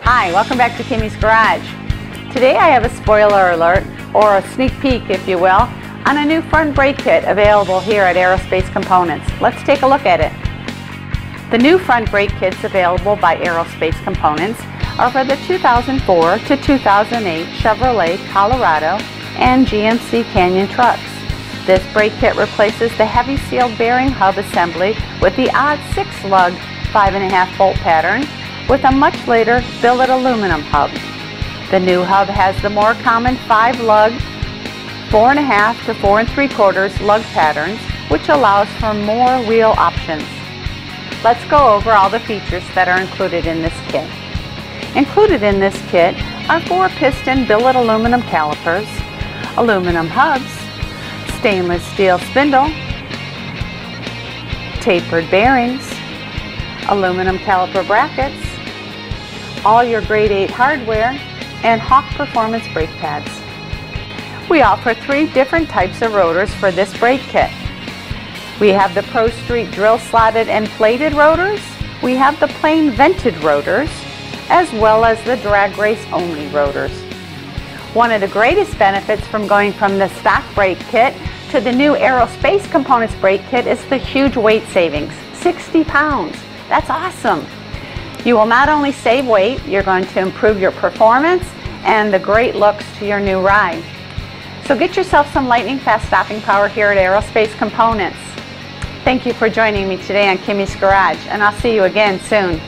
Hi, welcome back to Kimmy's Garage. Today I have a spoiler alert, or a sneak peek if you will, on a new front brake kit available here at Aerospace Components. Let's take a look at it. The new front brake kits available by Aerospace Components are for the 2004 to 2008 Chevrolet Colorado and GMC Canyon trucks. This brake kit replaces the heavy sealed bearing hub assembly with the odd 6-lug 5.5 bolt pattern with a much later billet aluminum hub. The new hub has the more common 5-lug 4.5 to 4 3/4 lug patterns, which allows for more wheel options. Let's go over all the features that are included in this kit. Included in this kit are 4-piston billet aluminum calipers, aluminum hubs, stainless steel spindle, tapered bearings, aluminum caliper brackets, all your grade 8 hardware, and Hawk Performance brake pads. We offer 3 different types of rotors for this brake kit. We have the Pro Street drill slotted and plated rotors, we have the plain vented rotors, as well as the drag race only rotors. One of the greatest benefits from going from the stock brake kit to the new Aerospace Components brake kit is the huge weight savings, 60 pounds. That's awesome. You will not only save weight, you're going to improve your performance and the great looks to your new ride. So get yourself some lightning fast stopping power here at Aerospace Components. Thank you for joining me today on Kimmy's Garage, and I'll see you again soon.